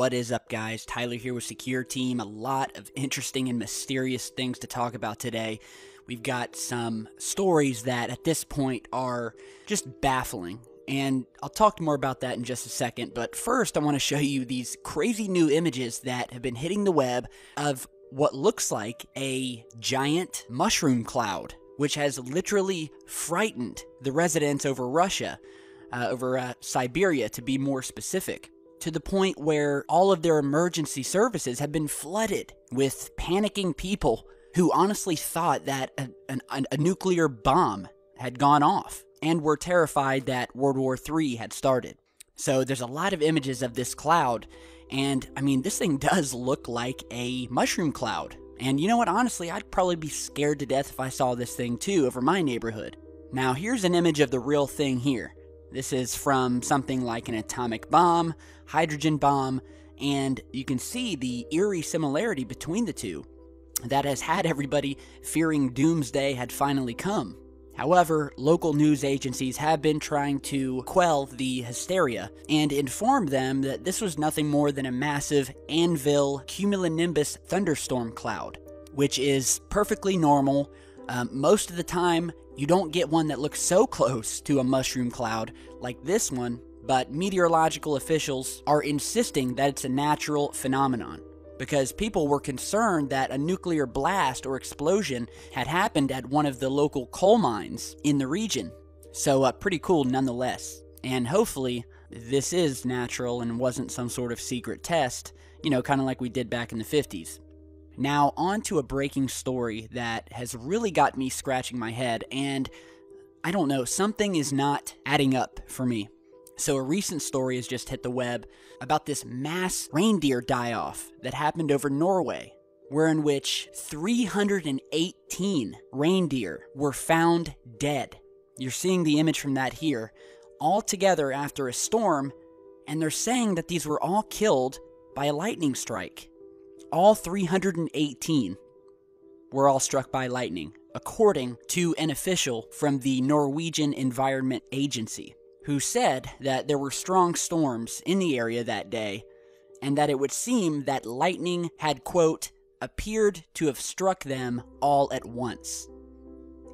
What is up, guys? Tyler here with Secure Team. A lot of interesting and mysterious things to talk about today. We've got some stories that at this point are just baffling, and I'll talk more about that in just a second. But first, I want to show you these crazy new images that have been hitting the web of what looks like a giant mushroom cloud, which has literally frightened the residents over Russia, over Siberia to be more specific, to the point where all of their emergency services have been flooded with panicking people who honestly thought that a nuclear bomb had gone off and were terrified that World War III had started. So there's a lot of images of this cloud, and I mean, this thing does look like a mushroom cloud. And you know what, honestly, I'd probably be scared to death if I saw this thing too over my neighborhood. Now here's an image of the real thing here. This is from something like an atomic bomb, hydrogen bomb, and you can see the eerie similarity between the two that has had everybody fearing doomsday had finally come. However, local news agencies have been trying to quell the hysteria and inform them that this was nothing more than a massive anvil cumulonimbus thunderstorm cloud, which is perfectly normal. Most of the time, you don't get one that looks so close to a mushroom cloud like this one, but meteorological officials are insisting that it's a natural phenomenon, because people were concerned that a nuclear blast or explosion had happened at one of the local coal mines in the region. So pretty cool nonetheless. And hopefully this is natural and wasn't some sort of secret test, you know, kind of like we did back in the 50s. Now on to a breaking story that has really got me scratching my head, and I don't know, something is not adding up for me. So a recent story has just hit the web about this mass reindeer die-off that happened over Norway, wherein which 318 reindeer were found dead. You're seeing the image from that here, all together after a storm, and they're saying that these were all killed by a lightning strike. All 318 were all struck by lightning, according to an official from the Norwegian Environment Agency, who said that there were strong storms in the area that day, and that it would seem that lightning had, quote, appeared to have struck them all at once.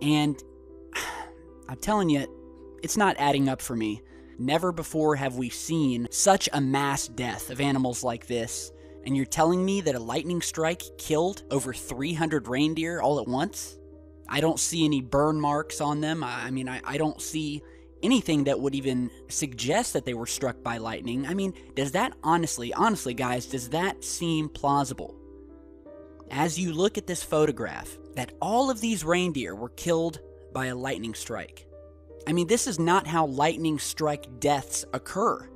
And I'm telling you, it's not adding up for me. Never before have we seen such a mass death of animals like this, and you're telling me that a lightning strike killed over 300 reindeer all at once? I don't see any burn marks on them. I mean, I don't see anything that would even suggest that they were struck by lightning. I mean, does that honestly, guys, does that seem plausible? As you look at this photograph, that all of these reindeer were killed by a lightning strike. I mean, this is not how lightning strike deaths occur.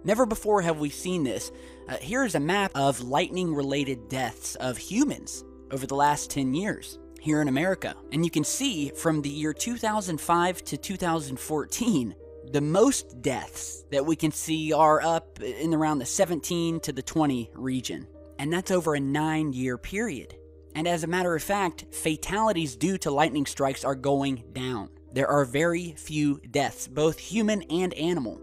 Never before have we seen this. Here is a map of lightning-related deaths of humans over the last 10 years. Here in America. And you can see from the year 2005 to 2014, the most deaths that we can see are up in around the 17 to the 20 region. And that's over a 9-year period. And as a matter of fact, fatalities due to lightning strikes are going down. There are very few deaths, both human and animal.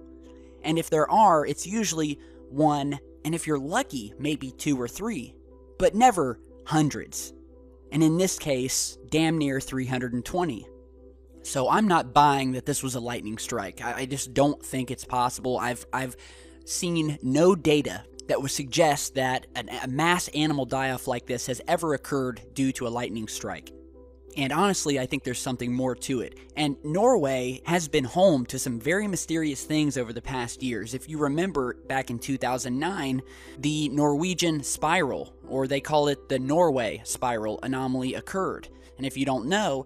And if there are, it's usually one, and if you're lucky, maybe 2 or 3, but never hundreds. And in this case, damn near 320. So I'm not buying that this was a lightning strike. I just don't think it's possible. I've seen no data that would suggest that a mass animal die-off like this has ever occurred due to a lightning strike. And honestly, I think there's something more to it. And Norway has been home to some very mysterious things over the past years. If you remember, back in 2009, the Norwegian spiral, or they call it the Norway spiral, anomaly occurred. And if you don't know,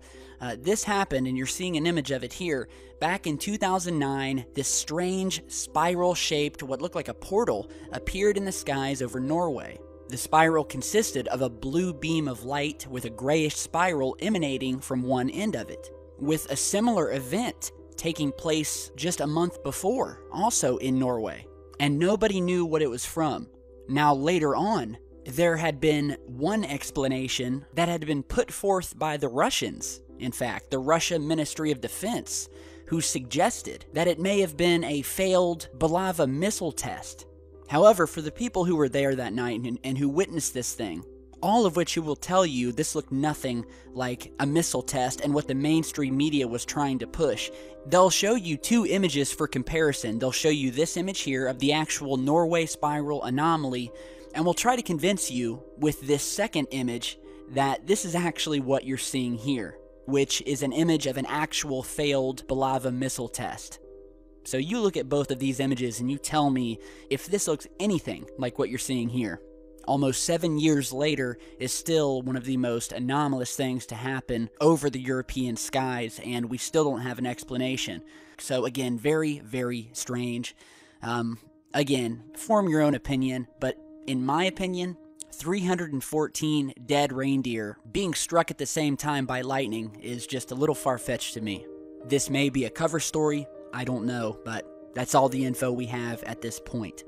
this happened, and you're seeing an image of it here. Back in 2009, this strange spiral-shaped, what looked like a portal, appeared in the skies over Norway. The spiral consisted of a blue beam of light with a grayish spiral emanating from one end of it, with a similar event taking place just a month before, also in Norway, and nobody knew what it was from. Now later on, there had been one explanation that had been put forth by the Russians, in fact, the Russian Ministry of Defense, who suggested that it may have been a failed Bulava missile test. However, for the people who were there that night and who witnessed this thing, all of which will tell you this looked nothing like a missile test and what the mainstream media was trying to push. They'll show you two images for comparison. They'll show you this image here of the actual Norway spiral anomaly, and we'll try to convince you with this second image that this is actually what you're seeing here, which is an image of an actual failed Bulava missile test. So you look at both of these images and you tell me if this looks anything like what you're seeing here. Almost 7 years later is still one of the most anomalous things to happen over the European skies, and we still don't have an explanation. So again, very, very strange. Again, form your own opinion, but in my opinion, 314 dead reindeer being struck at the same time by lightning is just a little far-fetched to me. This may be a cover story, I don't know, but that's all the info we have at this point.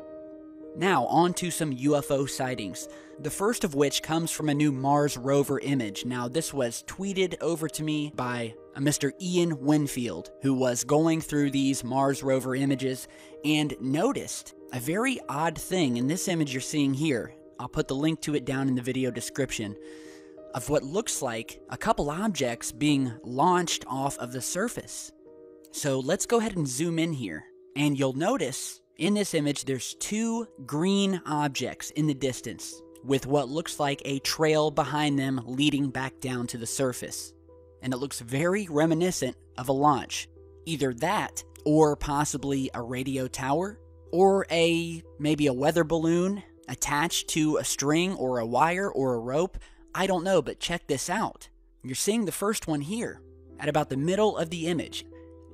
Now, on to some UFO sightings, the first of which comes from a new Mars rover image. Now, this was tweeted over to me by a Mr. Ian Winfield, who was going through these Mars rover images and noticed a very odd thing in this image you're seeing here. I'll put the link to it down in the video description, of what looks like a couple objects being launched off of the surface. So let's go ahead and zoom in here, and you'll notice in this image, there's two green objects in the distance with what looks like a trail behind them leading back down to the surface. And it looks very reminiscent of a launch. Either that, or possibly a radio tower, or maybe a weather balloon attached to a string or a wire or a rope. I don't know, but check this out. You're seeing the first one here at about the middle of the image.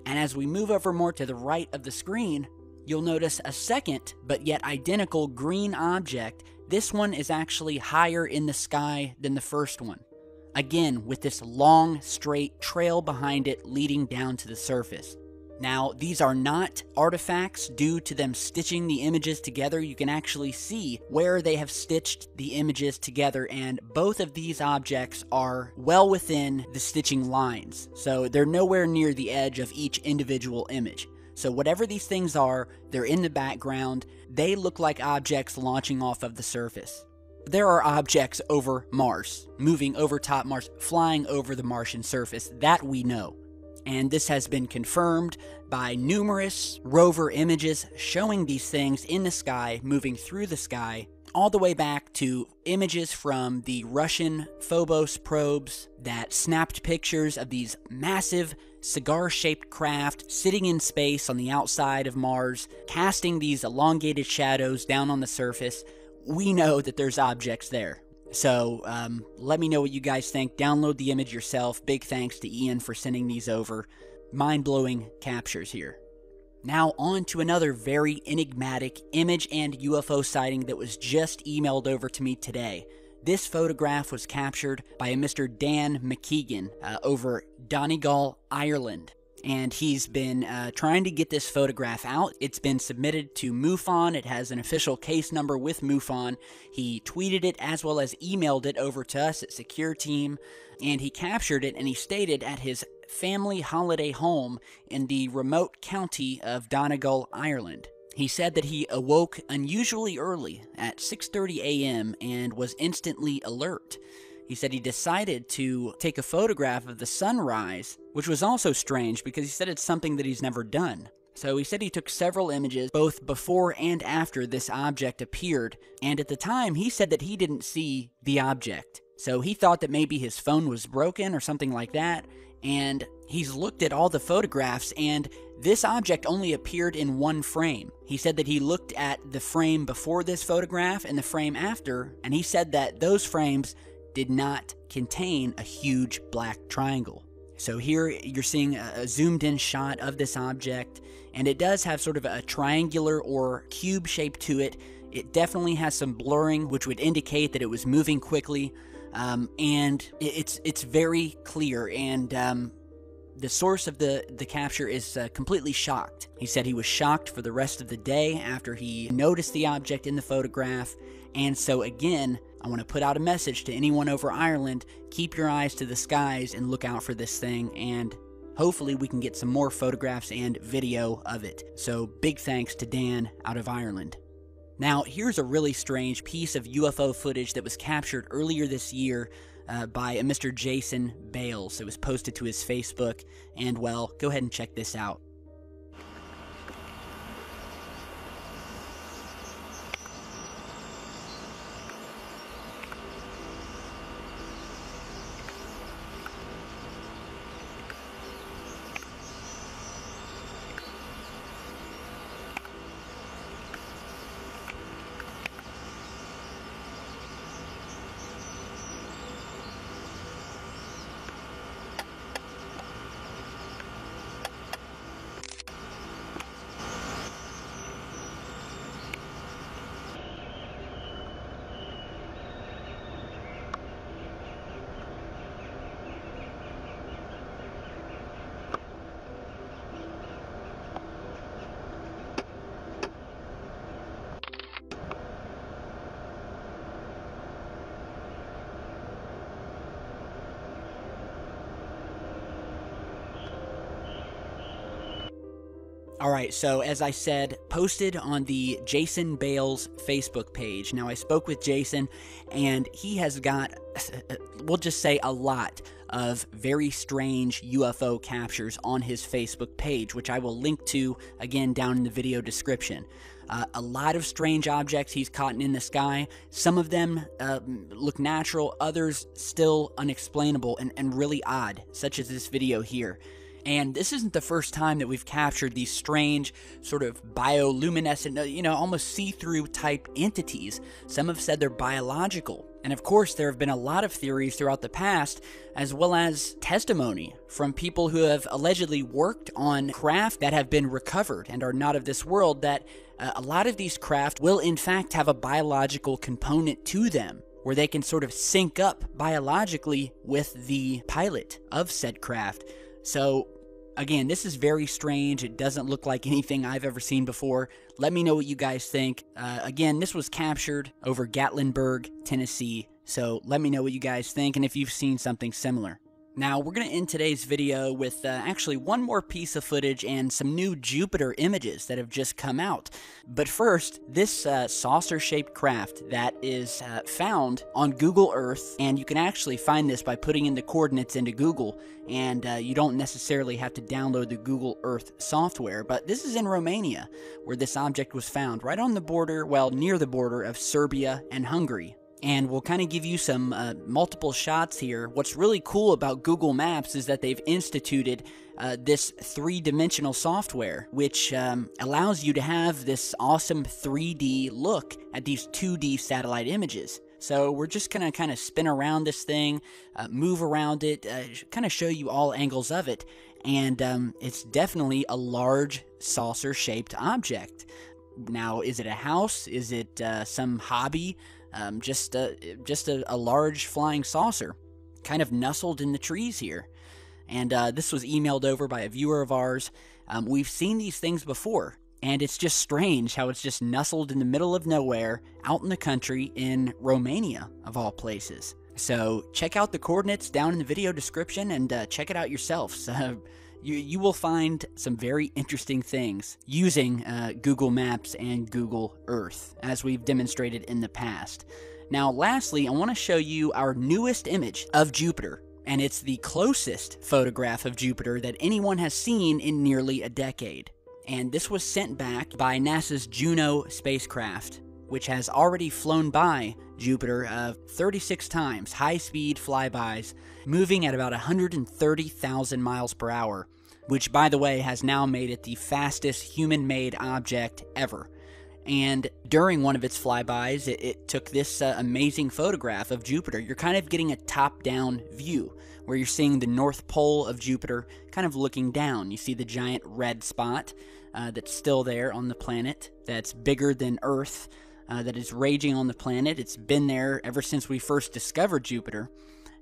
And as we move over more to the right of the screen, you'll notice a second, but yet identical green object. This one is actually higher in the sky than the first one. Again, with this long, straight trail behind it leading down to the surface. Now, these are not artifacts due to them stitching the images together. You can actually see where they have stitched the images together, and both of these objects are well within the stitching lines. So they're nowhere near the edge of each individual image. So whatever these things are, they're in the background. They look like objects launching off of the surface. There are objects over Mars, moving over top Mars, flying over the Martian surface. That we know. And this has been confirmed by numerous rover images showing these things in the sky, moving through the sky, all the way back to images from the Russian Phobos probes that snapped pictures of these massive cigar-shaped craft sitting in space on the outside of Mars, casting these elongated shadows down on the surface. We know that there's objects there. So let me know what you guys think. Download the image yourself. Big thanks to Ian for sending these over. Mind-blowing captures here. Now on to another very enigmatic image and UFO sighting that was just emailed over to me today. This photograph was captured by a Mr. Dan McKeegan over Donegal, Ireland. And he's been trying to get this photograph out. It's been submitted to MUFON. It has an official case number with MUFON. He tweeted it as well as emailed it over to us at SecureTeam. And he captured it, and he stated at his family holiday home in the remote county of Donegal, Ireland. He said that he awoke unusually early at 6:30 a.m. and was instantly alert. He said he decided to take a photograph of the sunrise, which was also strange because he said it's something that he's never done. So he said he took several images both before and after this object appeared, and at the time he said that he didn't see the object. So he thought that maybe his phone was broken or something like that, and he's looked at all the photographs, and this object only appeared in one frame. He said that he looked at the frame before this photograph and the frame after, and he said that those frames did not contain a huge black triangle. So here you're seeing a zoomed in shot of this object, and it does have sort of a triangular or cube shape to it. It definitely has some blurring, which would indicate that it was moving quickly, and it's very clear, and the source of the capture is completely shocked. He said he was shocked for the rest of the day after he noticed the object in the photograph, and so again, I want to put out a message to anyone over Ireland: keep your eyes to the skies and look out for this thing, and hopefully we can get some more photographs and video of it. So big thanks to Dan out of Ireland. Now, here's a really strange piece of UFO footage that was captured earlier this year by a Mr. Jason Bales. It was posted to his Facebook, and well, go ahead and check this out. Alright, so as I said, posted on the Jason Bales Facebook page. Now, I spoke with Jason, and he has got, we'll just say, a lot of very strange UFO captures on his Facebook page, which I will link to, again, down in the video description. A lot of strange objects he's caught in the sky. Some of them look natural, others still unexplainable and really odd, such as this video here. And this isn't the first time that we've captured these strange, sort of bioluminescent, almost see-through type entities. Some have said they're biological. And of course, there have been a lot of theories throughout the past, as well as testimony from people who have allegedly worked on craft that have been recovered and are not of this world, that a lot of these craft will in fact have a biological component to them, where they can sort of sync up biologically with the pilot of said craft. So, again, this is very strange. It doesn't look like anything I've ever seen before. Let me know what you guys think. Again, this was captured over Gatlinburg, Tennessee. So let me know what you guys think and if you've seen something similar. Now, we're going to end today's video with actually one more piece of footage and some new Jupiter images that have just come out. But first, this saucer-shaped craft that is found on Google Earth, and you can actually find this by putting in the coordinates into Google, and you don't necessarily have to download the Google Earth software, but this is in Romania, where this object was found, right on the border, well, near the border of Serbia and Hungary. And we'll kind of give you some multiple shots here. What's really cool about Google Maps is that they've instituted this three-dimensional software, which allows you to have this awesome 3D look at these 2D satellite images. So we're just going to kind of spin around this thing, move around it, kind of show you all angles of it. And it's definitely a large saucer-shaped object. Now, is it a house? Is it some hobby? Just a large flying saucer, kind of nestled in the trees here. And this was emailed over by a viewer of ours. We've seen these things before, and it's just strange how it's just nestled in the middle of nowhere, out in the country in Romania, of all places. So check out the coordinates down in the video description and check it out yourself. So, you will find some very interesting things using Google Maps and Google Earth, as we've demonstrated in the past. Now, lastly, I want to show you our newest image of Jupiter, and it's the closest photograph of Jupiter that anyone has seen in nearly a decade. And this was sent back by NASA's Juno spacecraft, which has already flown by Jupiter 36 times, high-speed flybys, moving at about 130,000 miles per hour, which, by the way, has now made it the fastest human-made object ever. And during one of its flybys, it took this amazing photograph of Jupiter. You're kind of getting a top-down view, where you're seeing the North Pole of Jupiter kind of looking down. You see the giant red spot that's still there on the planet, that's bigger than Earth, that is raging on the planet. It's been there ever since we first discovered Jupiter.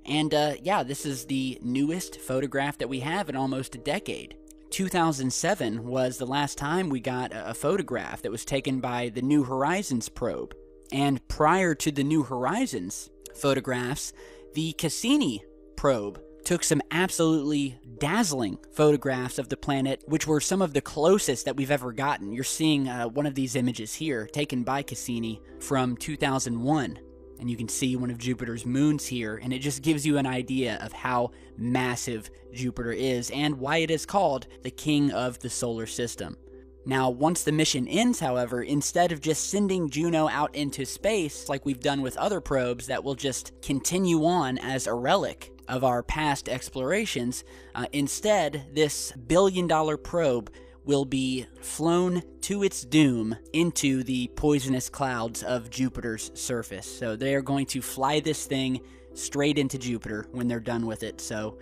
And yeah, this is the newest photograph that we have in almost a decade. 2007 was the last time we got a photograph that was taken by the New Horizons probe. And prior to the New Horizons photographs, the Cassini probe took some absolutely dazzling photographs of the planet, which were some of the closest that we've ever gotten. You're seeing one of these images here, taken by Cassini from 2001. And you can see one of Jupiter's moons here, and it just gives you an idea of how massive Jupiter is and why it is called the king of the solar system. Now, once the mission ends, however, instead of just sending Juno out into space like we've done with other probes that will just continue on as a relic of our past explorations, instead, this billion-dollar probe will be flown to its doom into the poisonous clouds of Jupiter's surface. So they are going to fly this thing straight into Jupiter when they're done with it. So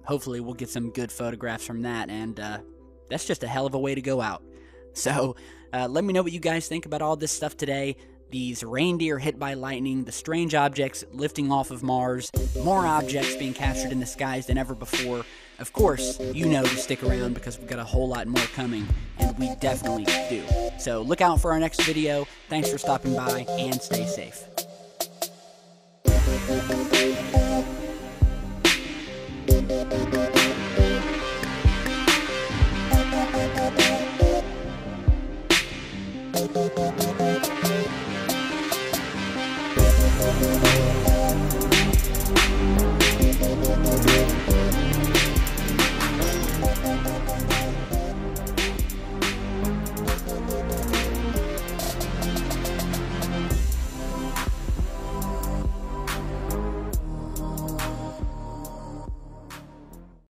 hopefully we'll get some good photographs from that, and that's just a hell of a way to go out. So let me know what you guys think about all this stuff today. These reindeer hit by lightning, the strange objects lifting off of Mars, more objects being captured in the skies than ever before. Of course, you know to stick around because we've got a whole lot more coming, and we definitely do. So look out for our next video. Thanks for stopping by, and stay safe.